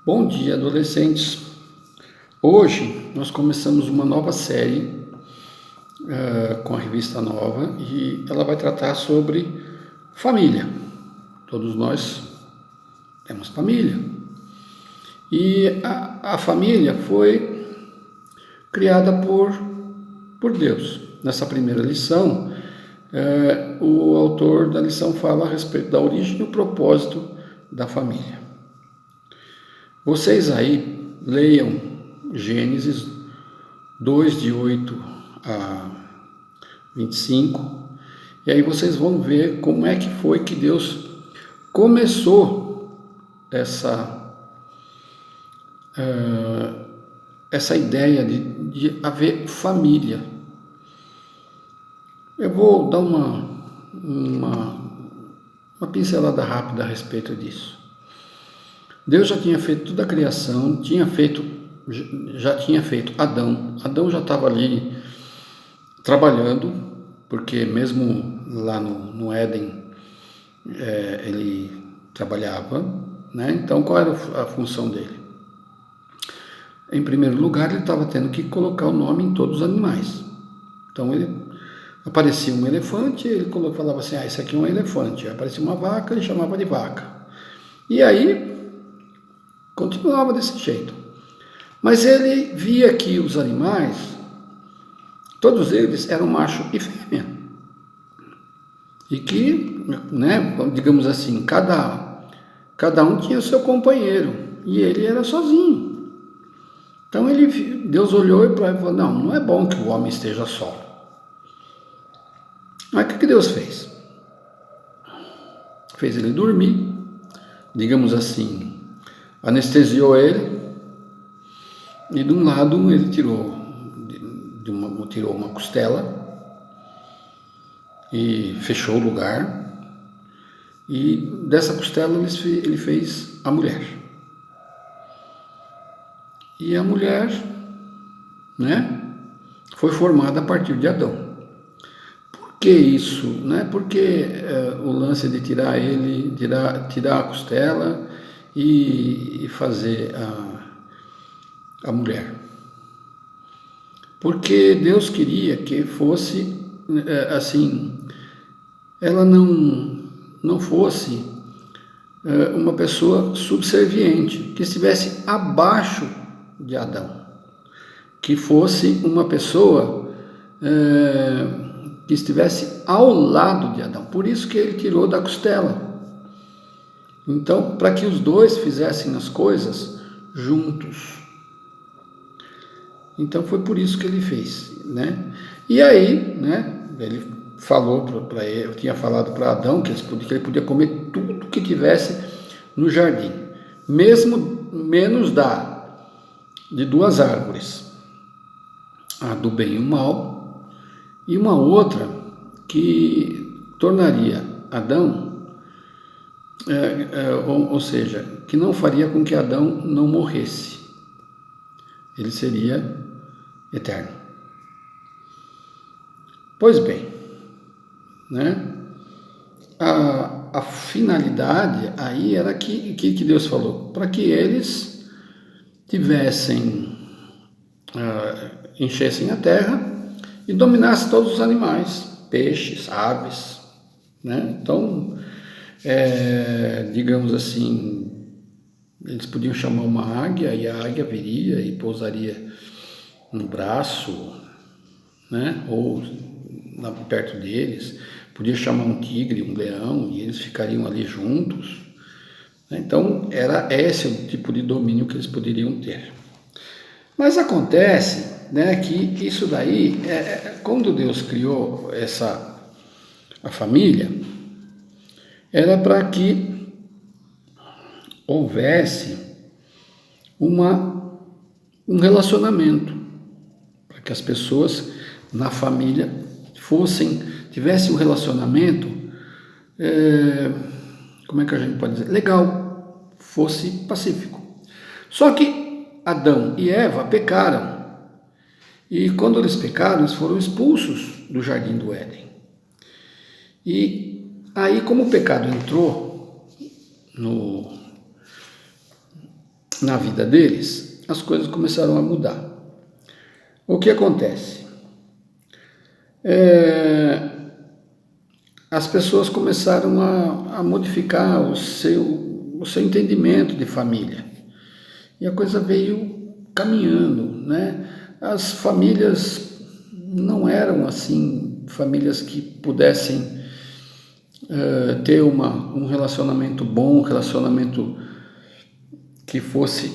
Bom dia, adolescentes. Hoje nós começamos uma nova série com a revista nova e ela vai tratar sobre família. Todos nós temos família. E a família foi criada por Deus. Nessa primeira lição, o autor da lição fala a respeito da origem e o propósito da família. Vocês aí leiam Gênesis 2, de 8 a 25, e aí vocês vão ver como é que foi que Deus começou essa ideia de haver família. Eu vou dar uma pincelada rápida a respeito disso. Deus já tinha feito toda a criação, já tinha feito Adão. Adão já estava ali trabalhando, porque mesmo lá no Éden ele trabalhava, né? Então qual era a função dele? Em primeiro lugar, ele estava tendo que colocar o nome em todos os animais. Então ele aparecia um elefante, ele falava assim, esse aqui é um elefante. Aparecia uma vaca, ele chamava de vaca. E aí continuava desse jeito. Mas ele via que os animais, todos eles eram macho e fêmea. E que, né, digamos assim, cada um tinha o seu companheiro. E ele era sozinho. Então Deus olhou e falou, não é bom que o homem esteja só. Mas o que Deus fez? Fez ele dormir, digamos assim, anestesiou ele, e de um lado ele tirou uma costela e fechou o lugar, e dessa costela ele fez a mulher. E a mulher, né, foi formada a partir de Adão. Por que isso? Né? Porque o lance de tirar a costela e fazer a mulher. Porque Deus queria que fosse assim, ela não fosse uma pessoa subserviente, que estivesse abaixo de Adão, que fosse uma pessoa que estivesse ao lado de Adão. Por isso que ele tirou da costela. Então, para que os dois fizessem as coisas juntos. Então foi por isso que ele fez, né? E aí, né? Ele falou para ele, tinha falado para Adão que ele podia comer tudo que tivesse no jardim, mesmo menos de duas árvores, a do bem e o mal, e uma outra que tornaria Adão, ou seja, que não faria com que Adão não morresse. Ele seria eterno. Pois bem, né? A finalidade aí era que Deus falou, para que eles enchessem a terra e dominassem todos os animais, peixes, aves, né? Então, digamos assim, eles podiam chamar uma águia e a águia viria e pousaria no braço, né? Ou perto deles. Podia chamar um tigre, um leão, e eles ficariam ali juntos. Então, era esse o tipo de domínio que eles poderiam ter. Mas acontece, né, que isso daí, quando Deus criou a família, era para que houvesse um relacionamento, para que as pessoas na família tivessem um relacionamento, como é que a gente pode dizer? Legal, fosse pacífico. Só que Adão e Eva pecaram. E quando eles pecaram, eles foram expulsos do jardim do Éden. E aí, como o pecado entrou na vida deles, as coisas começaram a mudar. O que acontece? As pessoas começaram a modificar o seu entendimento de família. E a coisa veio caminhando, né? As famílias não eram assim, famílias que pudessem ter um relacionamento bom, um relacionamento que fosse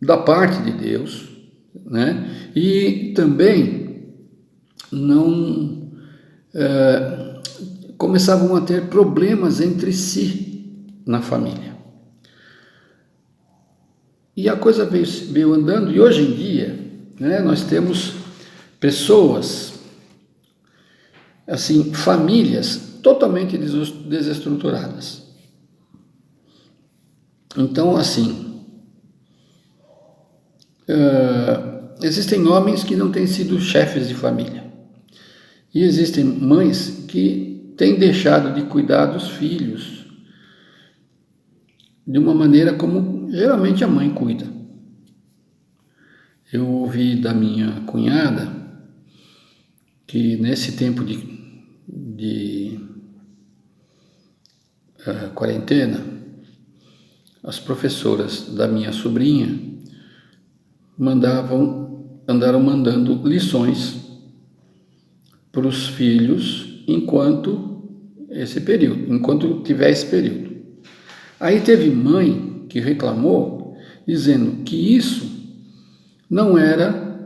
da parte de Deus, né? E também não começavam a ter problemas entre si na família. E a coisa veio andando, e hoje em dia, né, nós temos pessoas, assim, famílias totalmente desestruturadas. Então, assim, existem homens que não têm sido chefes de família. E existem mães que têm deixado de cuidar dos filhos de uma maneira como geralmente a mãe cuida. Eu ouvi da minha cunhada que nesse tempo de quarentena, as professoras da minha sobrinha andaram mandando lições para os filhos enquanto tiver esse período. Aí teve mãe que reclamou, dizendo que isso não era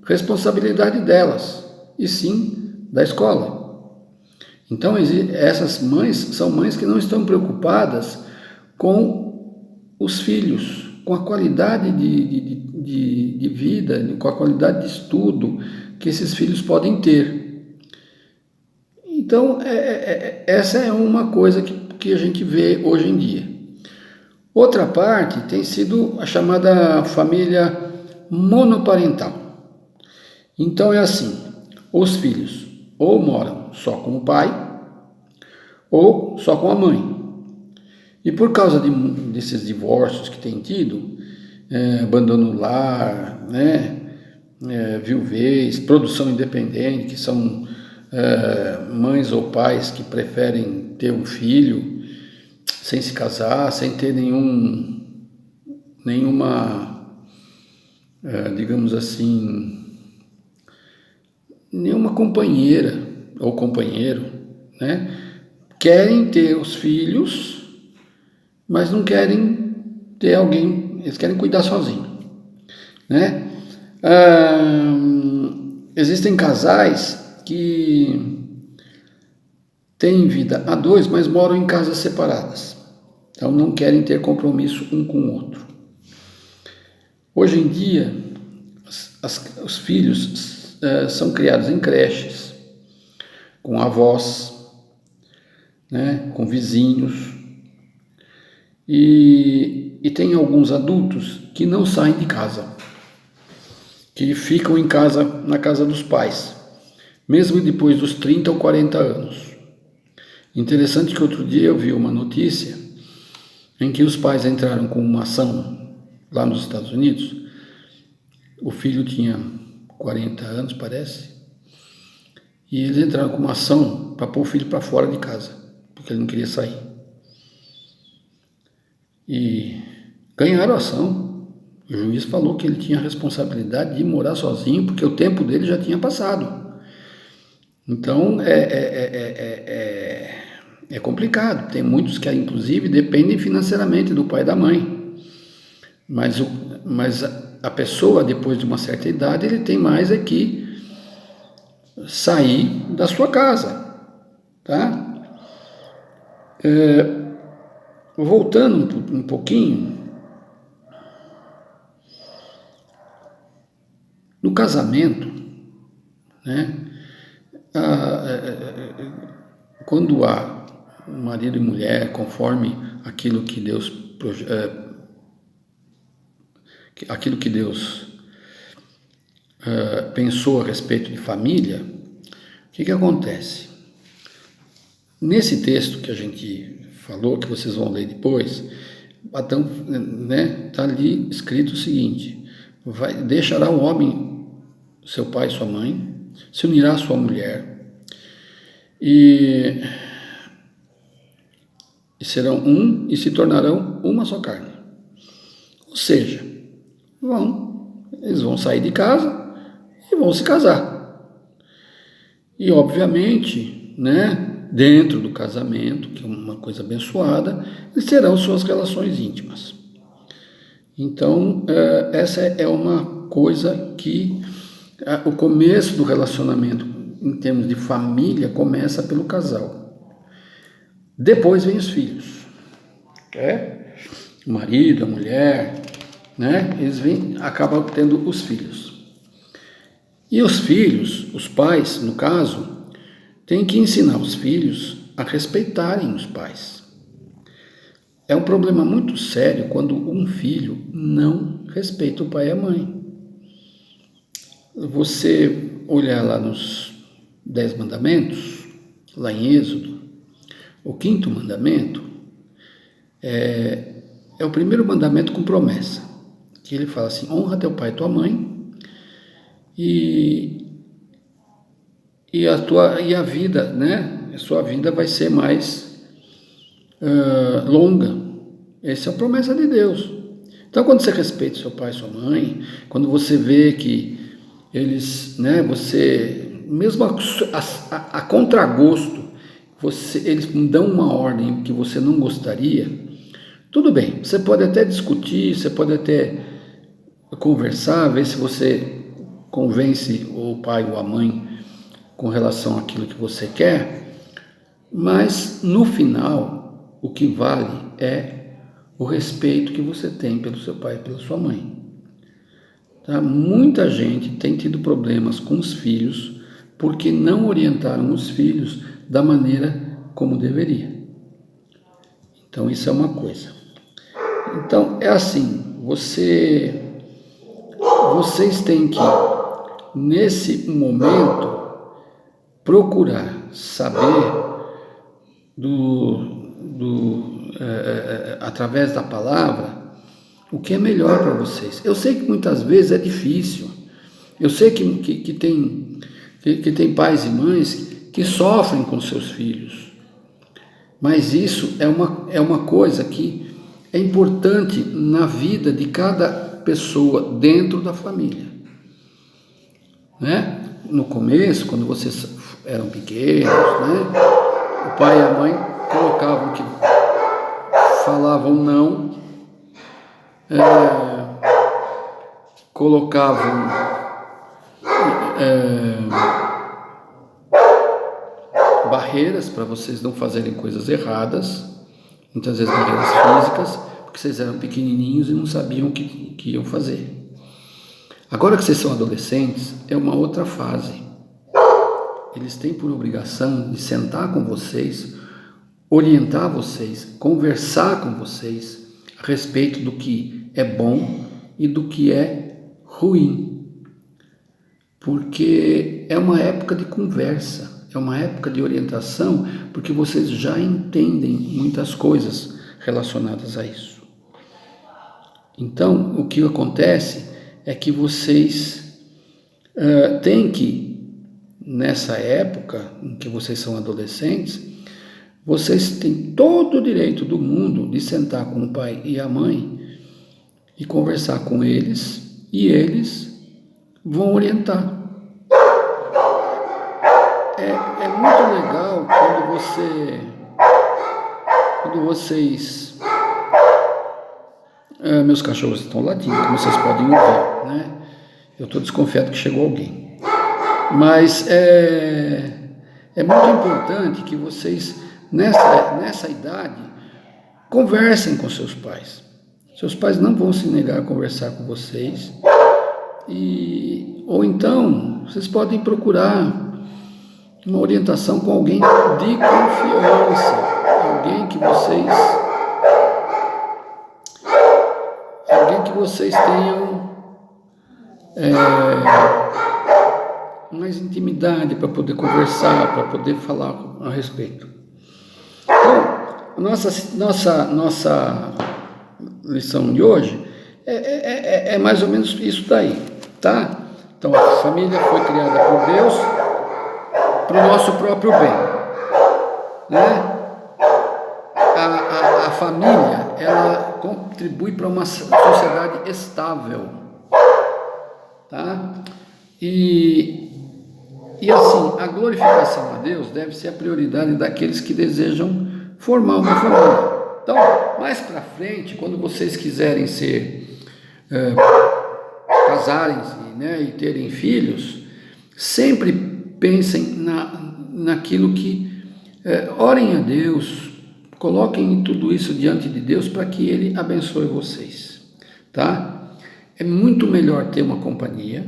responsabilidade delas, e sim da escola. Então, essas mães são mães que não estão preocupadas com os filhos, com a qualidade de vida, com a qualidade de estudo que esses filhos podem ter. Então, essa é uma coisa que a gente vê hoje em dia. Outra parte tem sido a chamada família monoparental. Então é assim, os filhos ou moram só com o pai ou só com a mãe. E por causa desses divórcios que tem tido, abandono no lar, né, viuvez, produção independente, que são mães ou pais que preferem ter um filho sem se casar, sem ter nenhuma, digamos assim, nenhuma companheira ou companheiro, né? Querem ter os filhos, mas não querem ter alguém, eles querem cuidar sozinho, né? Existem casais que têm vida a dois, mas moram em casas separadas. Então não querem ter compromisso um com o outro. Hoje em dia, os filhos são criados em creches, com avós, né, com vizinhos, e tem alguns adultos que não saem de casa, que ficam em casa, na casa dos pais, mesmo depois dos 30 ou 40 anos. Interessante que outro dia eu vi uma notícia em que os pais entraram com uma ação lá nos Estados Unidos. O filho tinha 40 anos, parece, e eles entraram com uma ação para pôr o filho para fora de casa, porque ele não queria sair. E ganharam a ação. O juiz falou que ele tinha a responsabilidade de morar sozinho, porque o tempo dele já tinha passado. Então, é complicado. Tem muitos que, inclusive, dependem financeiramente do pai e da mãe. Mas a pessoa, depois de uma certa idade, ele tem mais que sair da sua casa, tá? Voltando um pouquinho, no casamento, né? Quando há marido e mulher, conforme aquilo que Deus pensou a respeito de família, o que acontece? Nesse texto que a gente falou, que vocês vão ler depois, Adão, né, está ali escrito o seguinte: deixará o homem, seu pai e sua mãe, se unirá à sua mulher, e serão um e se tornarão uma só carne. Ou seja, eles vão sair de casa e vão se casar. E obviamente, né, dentro do casamento, que é uma coisa abençoada, eles terão suas relações íntimas. Então, essa é uma coisa que o começo do relacionamento em termos de família começa pelo casal. Depois vem os filhos. O marido, a mulher, né? Eles acabam tendo os filhos. E os filhos, os pais, no caso, têm que ensinar os filhos a respeitarem os pais. É um problema muito sério quando um filho não respeita o pai e a mãe. Você olhar lá nos 10 mandamentos, lá em Êxodo, o 5º mandamento é o primeiro mandamento com promessa, que ele fala assim: honra teu pai e tua mãe, e a vida, né? A sua vida vai ser mais longa. Essa é a promessa de Deus. Então, quando você respeita seu pai e sua mãe, quando você vê que eles, né? Você, mesmo a contragosto, eles dão uma ordem que você não gostaria, tudo bem, você pode até discutir, você pode até conversar, ver se você convence o pai ou a mãe com relação àquilo que você quer, mas no final o que vale é o respeito que você tem pelo seu pai e pela sua mãe. Tá? Muita gente tem tido problemas com os filhos porque não orientaram os filhos da maneira como deveria. Então, isso é uma coisa. Então, é assim, vocês têm que, nesse momento, procurar saber através da palavra o que é melhor para vocês. Eu sei que muitas vezes é difícil. Eu sei que tem pais e mães que sofrem com seus filhos. Mas isso é uma coisa que é importante na vida de cada pessoa dentro da família. Né? No começo, quando vocês eram pequenos, né? O pai e a mãe falavam não, colocavam barreiras para vocês não fazerem coisas erradas, muitas vezes barreiras físicas, porque vocês eram pequenininhos e não sabiam o que iam fazer. Agora que vocês são adolescentes, é uma outra fase. Eles têm por obrigação de sentar com vocês, orientar vocês, conversar com vocês a respeito do que é bom e do que é ruim. Porque é uma época de conversa, é uma época de orientação, porque vocês já entendem muitas coisas relacionadas a isso. Então, o que acontece é que vocês têm que, nessa época em que vocês são adolescentes, vocês têm todo o direito do mundo de sentar com o pai e a mãe e conversar com eles, e eles vão orientar. É muito legal quando vocês... meus cachorros estão latindo, como vocês podem ouvir, né? Eu estou desconfiado que chegou alguém. Mas é muito importante que vocês, nessa idade, conversem com seus pais. Seus pais não vão se negar a conversar com vocês. Ou então, vocês podem procurar uma orientação com alguém de confiança, alguém que vocês tenham mais intimidade para poder conversar, para poder falar a respeito. Então, lição de hoje é mais ou menos isso daí, tá? Então a família foi criada por Deus para o nosso próprio bem, né? A família, ela contribui para uma sociedade estável, tá? E assim, a glorificação a Deus deve ser a prioridade daqueles que desejam formar uma família. Então, mais para frente, quando vocês quiserem casarem-se, né, e terem filhos, sempre pensem naquilo que orem a Deus, coloquem tudo isso diante de Deus para que Ele abençoe vocês, tá? É muito melhor ter uma companhia,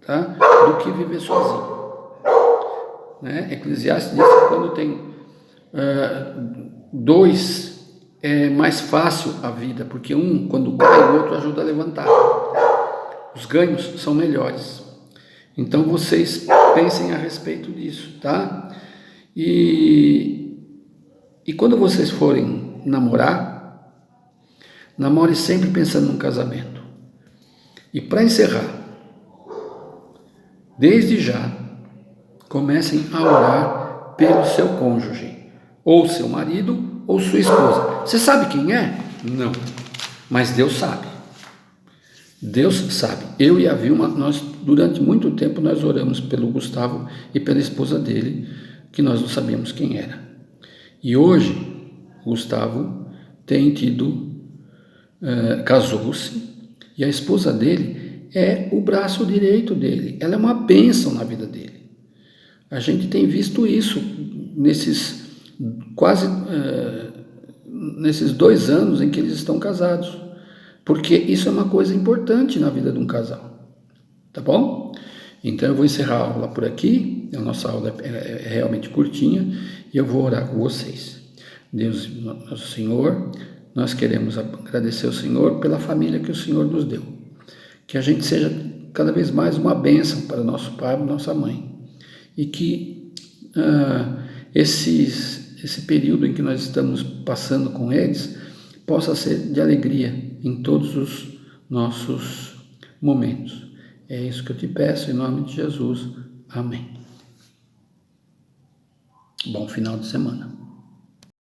tá, do que viver sozinho, né? Eclesiastes diz que quando tem dois é mais fácil a vida, porque um, quando cai, o outro ajuda a levantar. Os ganhos são melhores. Então vocês pensem a respeito disso, tá? E quando vocês forem namorar, namore sempre pensando num casamento. E para encerrar, desde já, comecem a orar pelo seu cônjuge, ou seu marido, ou sua esposa. Você sabe quem é? Não, mas Deus sabe. Deus sabe. Eu e a Vilma, nós durante muito tempo nós oramos pelo Gustavo e pela esposa dele, que nós não sabíamos quem era. E hoje, Gustavo tem casou-se, e a esposa dele é o braço direito dele. Ela é uma bênção na vida dele. A gente tem visto isso nesses 2 anos em que eles estão casados, porque isso é uma coisa importante na vida de um casal, tá bom? Então eu vou encerrar a aula por aqui. A nossa aula é realmente curtinha e eu vou orar com vocês. Deus, nosso Senhor, nós queremos agradecer ao Senhor pela família que o Senhor nos deu, que a gente seja cada vez mais uma bênção para nosso pai e nossa mãe, e que esse período em que nós estamos passando com eles possa ser de alegria em todos os nossos momentos. É isso que eu te peço, em nome de Jesus. Amém. Bom final de semana.